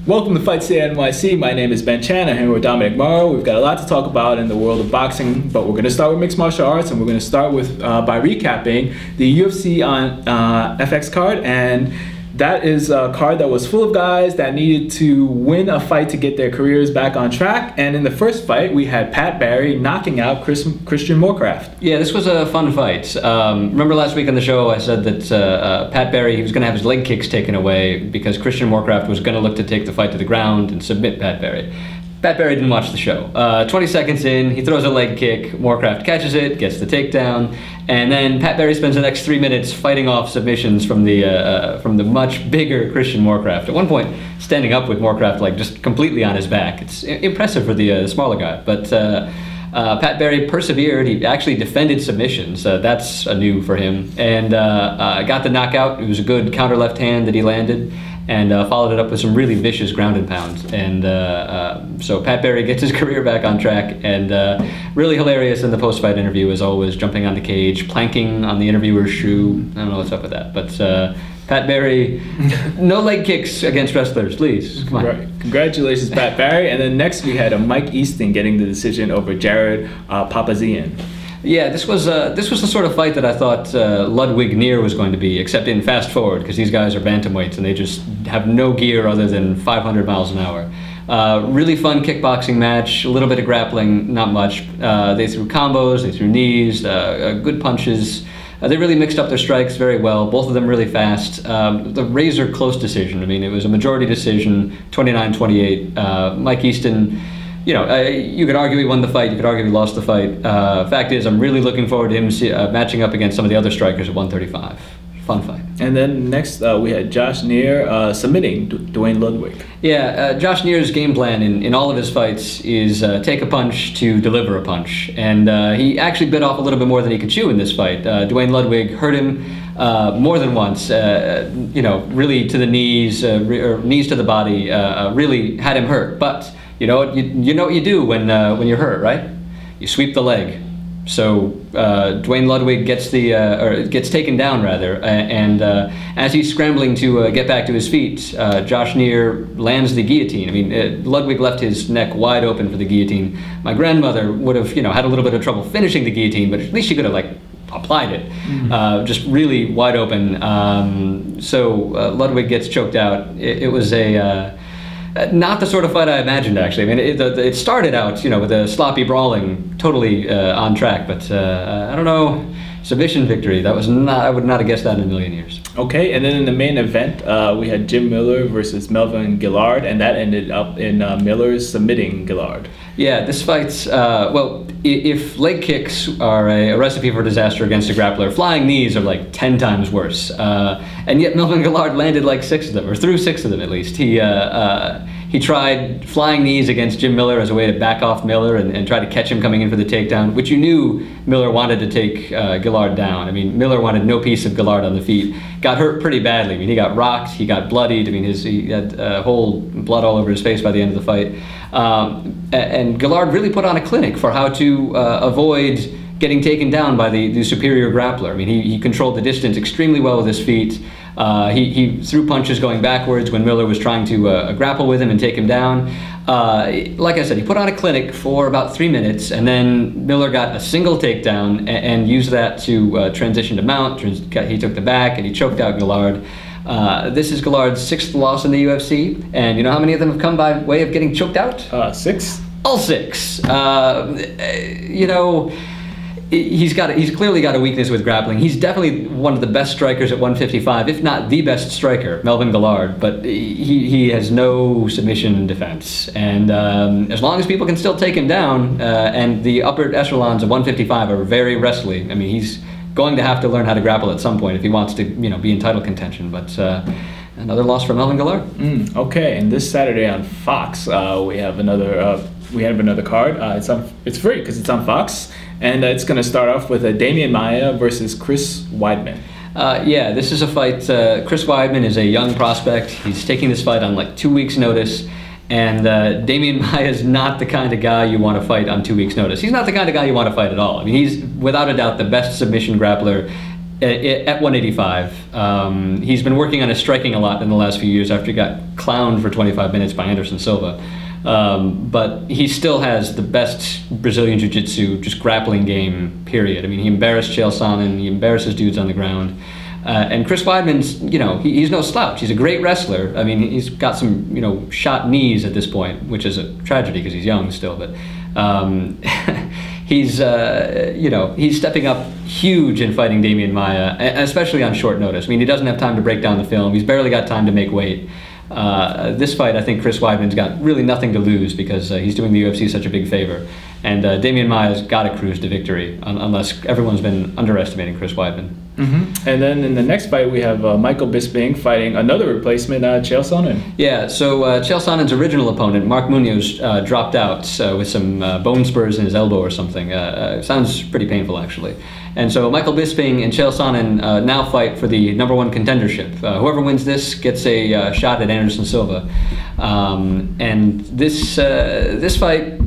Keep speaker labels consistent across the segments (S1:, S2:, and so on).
S1: Welcome to FCNYC. My name is Ben Chan. I'm here with Dominic Mauro. We've got a lot to talk about in the world of boxing, but we're going to start with mixed martial arts, and we're going to start with by recapping the UFC on FX card. And that is a card that was full of guys that needed to win a fight to get their careers back on track. And in the first fight, we had Pat Barry knocking out Christian Moorcraft.
S2: Yeah, this was a fun fight. Remember last week on the show I said that Pat Barry, he was going to have his leg kicks taken away because Christian Moorcraft was going to look to take the fight to the ground and submit Pat Barry. Pat Barry didn't watch the show. 20 seconds in, he throws a leg kick, Moorcraft catches it, gets the takedown, and then Pat Barry spends the next 3 minutes fighting off submissions from the much bigger Christian Moorcraft. At one point, standing up with Moorcraft like just completely on his back. It's impressive for the smaller guy, but Pat Barry persevered. He actually defended submissions. That's a new for him, and got the knockout. It was a good counter left hand that he landed, and followed it up with some really vicious ground and pound. And so Pat Barry gets his career back on track, and really hilarious in the post-fight interview as always, jumping on the cage, planking on the interviewer's shoe. I don't know what's up with that, but Pat Barry, no leg kicks against wrestlers, please. Come on.
S1: Congratulations, Pat Barry. And then next we had Mike Easton getting the decision over Jared Papazian.
S2: Yeah, this was the sort of fight that I thought Ludwig Neer was going to be, except in fast forward, because these guys are bantamweights and they just have no gear other than 500 miles an hour. Really fun kickboxing match, a little bit of grappling, not much. They threw combos, they threw knees, good punches. They really mixed up their strikes very well, both of them really fast. The razor close decision, I mean, it was a majority decision, 29-28. Mike Easton, you know, you could argue he won the fight, you could argue he lost the fight. Fact is, I'm really looking forward to him matching up against some of the other strikers at 135. Fun fight.
S1: And then next we had Josh Neer submitting Duane Ludwig.
S2: Yeah, Josh Neer's game plan in all of his fights is take a punch to deliver a punch. And he actually bit off a little bit more than he could chew in this fight. Duane Ludwig hurt him more than once, you know, really to the knees, or knees to the body, really had him hurt. But you know what you do when you're hurt, right? You sweep the leg. So Duane Ludwig gets gets taken down rather, and as he's scrambling to get back to his feet, Josh Neer lands the guillotine. I mean, Ludwig left his neck wide open for the guillotine. My grandmother would have, you know, had a little bit of trouble finishing the guillotine, but at least she could have like applied it, just really wide open. So Ludwig gets choked out. It was not the sort of fight I imagined, actually. I mean, it started out, you know, with a sloppy brawling, totally on track, but I don't know, submission victory. That was not, I would not have guessed that in a million years.
S1: Okay, and then in the main event, we had Jim Miller versus Melvin Gillard, and that ended up in Miller submitting Gillard.
S2: Yeah, this fight's, well, if leg kicks are a recipe for disaster against a grappler, flying knees are like 10 times worse. And yet Melvin Gillard landed like 6 of them, or threw 6 of them at least. He tried flying knees against Jim Miller as a way to back off Miller and try to catch him coming in for the takedown, which you knew Miller wanted to take Gillard down. I mean, Miller wanted no piece of Gillard on the feet. Got hurt pretty badly. I mean, he got rocked, he got bloodied. I mean, he had whole blood all over his face by the end of the fight. And Gillard really put on a clinic for how to avoid getting taken down by the superior grappler. I mean, he controlled the distance extremely well with his feet. He threw punches going backwards when Miller was trying to grapple with him and take him down. Like I said, he put on a clinic for about 3 minutes, and then Miller got a single takedown and used that to transition to mount. He took the back and he choked out Gillard. This is Gillard's 6th loss in the UFC, and you know how many of them have come by way of getting choked out?
S1: 6.
S2: All 6. You know, he's clearly got a weakness with grappling. He's definitely one of the best strikers at 155, if not the best striker, Melvin Gillard, but he has no submission defense. And as long as people can still take him down, and the upper echelons of 155 are very wrestly, I mean, he's going to have to learn how to grapple at some point if he wants to, you know, be in title contention. But another loss for Melvin Gillard.
S1: Okay, and this Saturday on Fox, we have another card. It's free because it's on Fox, and it's going to start off with Damian Maia versus Chris Weidman.
S2: Yeah, this is a fight. Chris Weidman is a young prospect. He's taking this fight on like 2 weeks' notice. And Damian Maia is not the kind of guy you want to fight on 2 weeks' notice. He's not the kind of guy you want to fight at all. I mean, he's without a doubt the best submission grappler at 185. He's been working on his striking a lot in the last few years after he got clowned for 25 minutes by Anderson Silva. But he still has the best Brazilian Jiu-Jitsu, just grappling game, period. I mean, he embarrassed Chael Sonnen, he embarrasses dudes on the ground. And Chris Weidman's, he's no slouch. He's a great wrestler. I mean, he's got some, shot knees at this point, which is a tragedy because he's young still. But he's stepping up huge in fighting Demian Maia, especially on short notice. I mean, he doesn't have time to break down the film. He's barely got time to make weight. This fight, I think Chris Weidman's got really nothing to lose because he's doing the UFC such a big favor. And Demian Maia's got to cruise to victory, unless everyone's been underestimating Chris Weidman.
S1: Mm-hmm. And then in the next fight, we have Michael Bisping fighting another replacement, Chael Sonnen.
S2: Yeah, so Chael Sonnen's original opponent, Mark Munoz, dropped out with some bone spurs in his elbow or something. Sounds pretty painful, actually. And so Michael Bisping and Chael Sonnen now fight for the #1 contendership. Whoever wins this gets a shot at Anderson Silva. And this fight,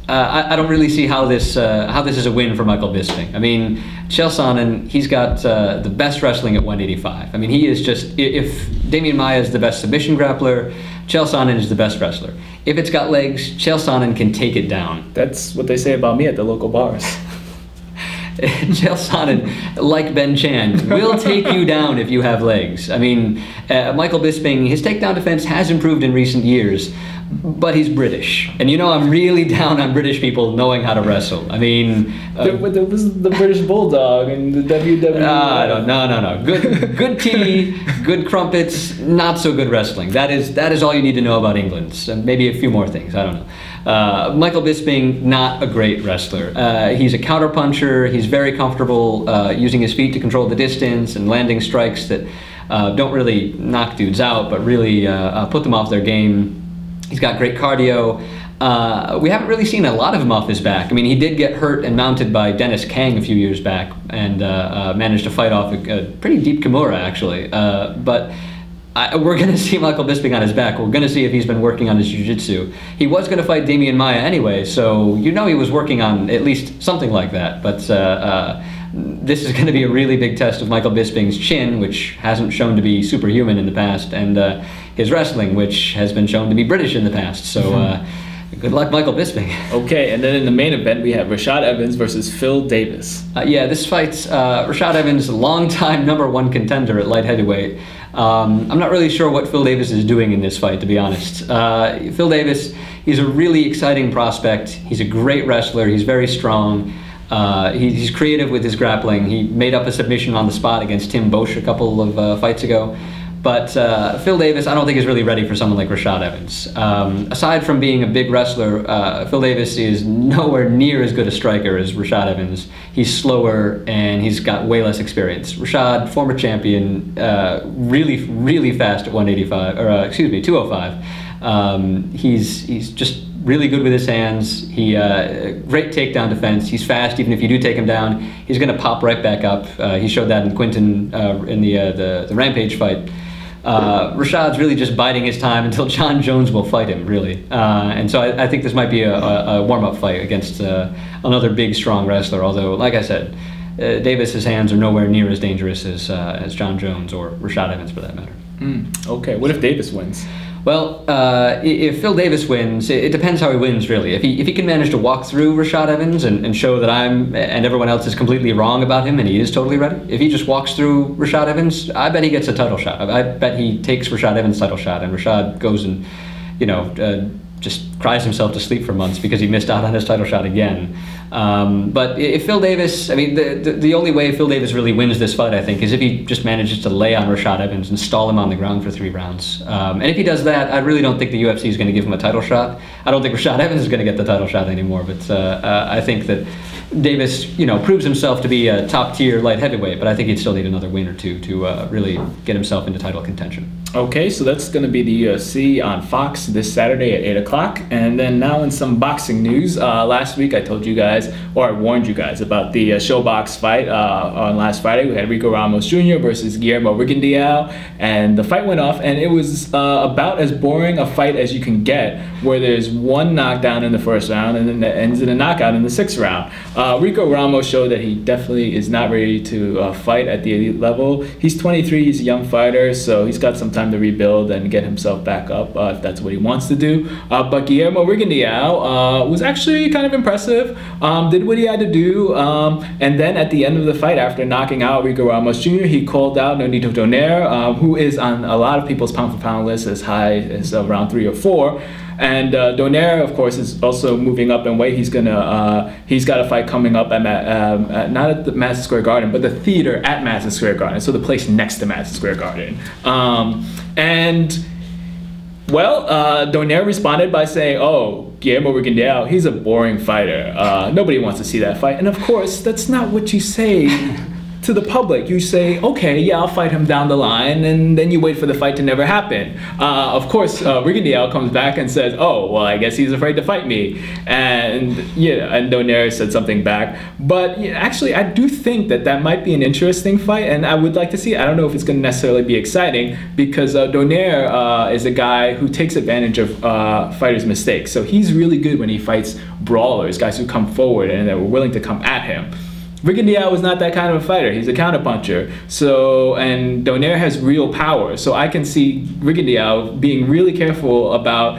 S2: I don't really see how this is a win for Michael Bisping. I mean, Chael Sonnen, he's got the best wrestling at 185. I mean, he is just, if Demian Maia is the best submission grappler, Chael Sonnen is the best wrestler. If it's got legs, Chael Sonnen can take it down.
S1: That's what they say about me at the local bars.
S2: Chael Sonnen, like Ben Chan, will take you down if you have legs. I mean, Michael Bisping, his takedown defense has improved in recent years, but he's British. And I'm really down on British people knowing how to wrestle. I mean...
S1: There was the British Bulldog and the WWE.
S2: No. Good tea, good crumpets, not so good wrestling. That is all you need to know about England. So maybe a few more things, I don't know. Michael Bisping, not a great wrestler. He's a counterpuncher. He's very comfortable using his feet to control the distance and landing strikes that don't really knock dudes out, but really put them off their game. He's got great cardio. We haven't really seen a lot of him off his back. I mean, he did get hurt and mounted by Dennis Kang a few years back and managed to fight off a pretty deep Kimura, actually. But we're going to see Michael Bisping on his back. We're going to see if he's been working on his jiu-jitsu. He was going to fight Demian Maia anyway, so he was working on at least something like that. But this is going to be a really big test of Michael Bisping's chin, which hasn't shown to be superhuman in the past, and his wrestling, which has been shown to be British in the past. So good luck, Michael Bisping.
S1: Okay, and then in the main event, we have Rashad Evans versus Phil Davis.
S2: Yeah, this fight's Rashad Evans, longtime #1 contender at light heavyweight. I'm not really sure what Phil Davis is doing in this fight, to be honest. Phil Davis, he's a really exciting prospect. He's a great wrestler. He's very strong. He's creative with his grappling. He made up a submission on the spot against Tim Bosch a couple of fights ago. But Phil Davis, I don't think is really ready for someone like Rashad Evans. Aside from being a big wrestler, Phil Davis is nowhere near as good a striker as Rashad Evans. He's slower and he's got way less experience. Rashad, former champion, really, really fast at 205. He's just really good with his hands. He great takedown defense. He's fast. Even if you do take him down, he's going to pop right back up. He showed that in Quinton in the Rampage fight. Rashad's really just biding his time until John Jones will fight him, really. And so I think this might be a warm-up fight against another big, strong wrestler. Although, like I said, Davis's hands are nowhere near as dangerous as John Jones or Rashad Evans, for that matter.
S1: Okay, what if Davis wins?
S2: Well, if Phil Davis wins, it depends how he wins, really. If he can manage to walk through Rashad Evans and show that I'm and everyone else is completely wrong about him and he is totally ready, if he just walks through Rashad Evans, I bet he gets a title shot. I bet he takes Rashad Evans' title shot and Rashad goes and, just cries himself to sleep for months because he missed out on his title shot again. But if Phil Davis, I mean, the only way Phil Davis really wins this fight, I think, is if he just manages to lay on Rashad Evans and stall him on the ground for 3 rounds. And if he does that, I really don't think the UFC is going to give him a title shot. I don't think Rashad Evans is going to get the title shot anymore, but I think that Davis, proves himself to be a top-tier light heavyweight, but I think he'd still need another win or two to really get himself into title contention.
S1: Okay, so that's going to be the UFC on Fox this Saturday at 8 o'clock. And then now in some boxing news, last week I told you guys, or I warned you guys about the ShowBox fight on last Friday. We had Rico Ramos Jr. versus Guillermo Rigondeaux, and the fight went off, and it was about as boring a fight as you can get. where there's one knockdown in the first round and then that ends in a knockout in the sixth round. Rico Ramos showed that he definitely is not ready to fight at the elite level. He's 23, he's a young fighter, so he's got some time to rebuild and get himself back up if that's what he wants to do. But Guillermo Rigondeaux was actually kind of impressive, did what he had to do, and then at the end of the fight, after knocking out Rico Ramos Jr., he called out Donaire, who is on a lot of people's pound-for-pound list as high as around 3 or 4. And Donaire, of course, is also moving up in weight. He's got a fight coming up at not at the Madison Square Garden, but the theater at Madison Square Garden, so the place next to Madison Square Garden. Donaire responded by saying, "Oh, Guillermo Rigondeaux, he's a boring fighter. Nobody wants to see that fight." And of course, that's not what you say to the public. You say, okay, yeah, I'll fight him down the line, and then you wait for the fight to never happen. Of course, Rigondeaux comes back and says, oh, well, I guess he's afraid to fight me. And Donaire said something back. But actually, I do think that might be an interesting fight, and I would like to see it. I don't know if it's going to necessarily be exciting, because Donaire is a guy who takes advantage of fighters' mistakes. So he's really good when he fights brawlers, guys who come forward and are willing to come at him. Rigondeaux was not that kind of a fighter. He's a counterpuncher. So, and Donaire has real power. So I can see Rigondeaux being really careful about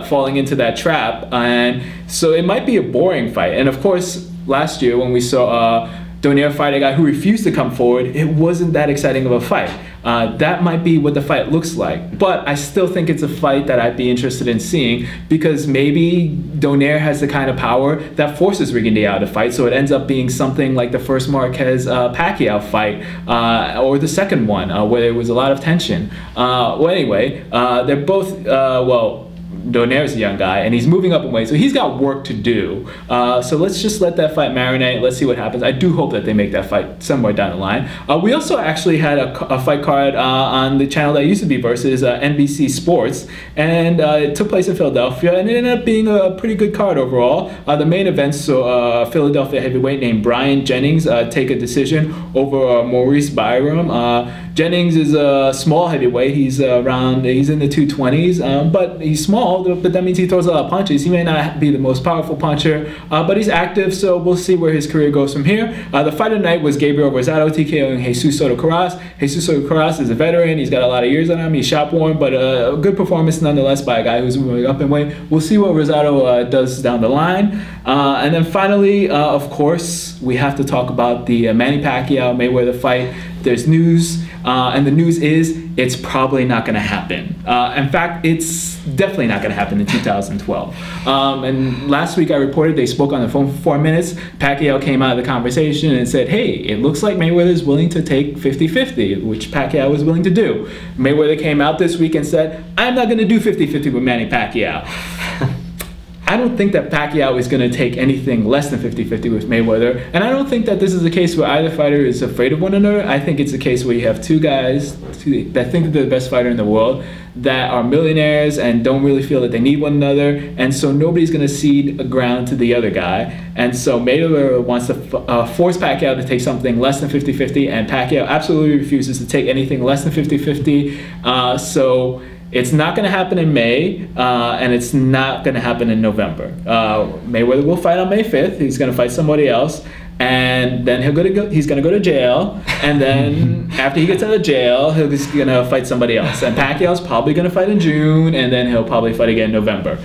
S1: falling into that trap. And so it might be a boring fight. And of course, last year when we saw Donaire fight a guy who refused to come forward, it wasn't that exciting of a fight. That might be what the fight looks like. But I still think it's a fight that I'd be interested in seeing, because maybe Donaire has the kind of power that forces Rigondeaux to fight, so it ends up being something like the first Marquez-Pacquiao fight, or the second one, where there was a lot of tension. They're both, Donaire's a young guy, and he's moving up in weight, so he's got work to do. So let's just let that fight marinate. Let's see what happens. I do hope that they make that fight somewhere down the line. We also actually had a fight card on the channel that used to be versus NBC Sports, and it took place in Philadelphia, and it ended up being a pretty good card overall. The main event saw Philadelphia heavyweight named Brian Jennings take a decision over Maurice Byram. Jennings is a small heavyweight. He's in the 220s, but he's small, but that means he throws a lot of punches. He may not be the most powerful puncher, but he's active, so we'll see where his career goes from here. The fight of the night was Gabriel Rosado TKOing Jesus Soto Karass. Jesus Soto Karass is a veteran. He's got a lot of years on him. He's shop worn, but a good performance nonetheless by a guy who's moving up in weight. We'll see what Rosado does down the line. And then finally, of course, we have to talk about the Manny Pacquiao Mayweather fight. There's news, and the news is it's probably not going to happen. In fact, it's definitely not going to happen in 2012. And last week I reported they spoke on the phone for 4 minutes. Pacquiao came out of the conversation and said, hey, it looks like Mayweather is willing to take 50-50, which Pacquiao was willing to do. Mayweather came out this week and said, I'm not going to do 50-50 with Manny Pacquiao. I don't think that Pacquiao is going to take anything less than 50-50 with Mayweather, and I don't think that this is a case where either fighter is afraid of one another. I think it's a case where you have two guys that think that they're the best fighter in the world, that are millionaires and don't really feel that they need one another, and so nobody's going to cede a ground to the other guy. And so Mayweather wants to force Pacquiao to take something less than 50-50, and Pacquiao absolutely refuses to take anything less than 50-50. So it's not going to happen in May, and it's not going to happen in November. Mayweather will fight on May 5th. He's going to fight somebody else, and then he's going to go to jail, and then after he gets out of jail, he's going to fight somebody else. And Pacquiao's probably going to fight in June, and then he'll probably fight again in November.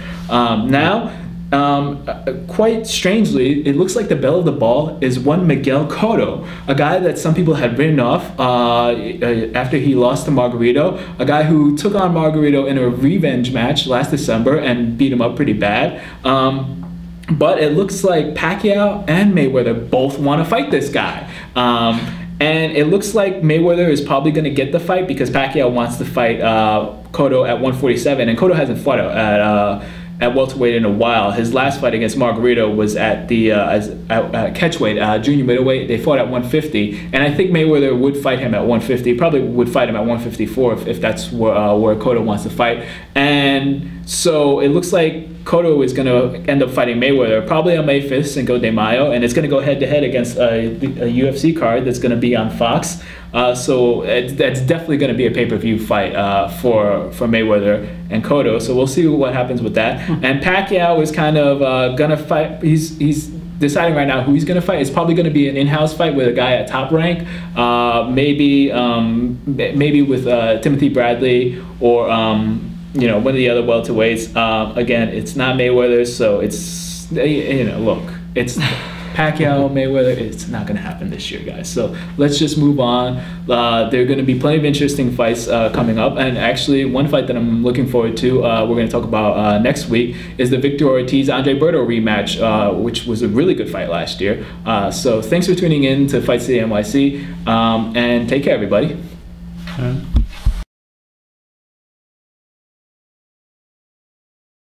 S1: Quite strangely, it looks like the belle of the ball is one Miguel Cotto, a guy that some people had written off after he lost to Margarito, a guy who took on Margarito in a revenge match last December and beat him up pretty bad. But it looks like Pacquiao and Mayweather both want to fight this guy. And it looks like Mayweather is probably going to get the fight because Pacquiao wants to fight Cotto at 147, and Cotto hasn't fought at welterweight in a while. His last fight against Margarito was at the catchweight, junior middleweight. They fought at 150, and I think Mayweather would fight him at 150. Probably would fight him at 154 if that's where Cotto wants to fight. And So it looks like Cotto is going to end up fighting Mayweather probably on May 5th, Cinco de Mayo, and it's going to go head-to-head against a UFC card that's going to be on Fox. So that's definitely going to be a pay-per-view fight for Mayweather and Cotto. So we'll see what happens with that. And Pacquiao is kind of going to fight. He's deciding right now who he's going to fight. It's probably going to be an in-house fight with a guy at Top Rank, maybe with Timothy Bradley or one of the other welterweights. Again, it's not Mayweather, so it's look, it's Pacquiao, Mayweather. It's not going to happen this year, guys. So let's just move on. There are going to be plenty of interesting fights coming up, and actually one fight that I'm looking forward to, we're going to talk about next week, is the Victor Ortiz-Andre Berto rematch, which was a really good fight last year. So thanks for tuning in to Fight City NYC, and take care, everybody.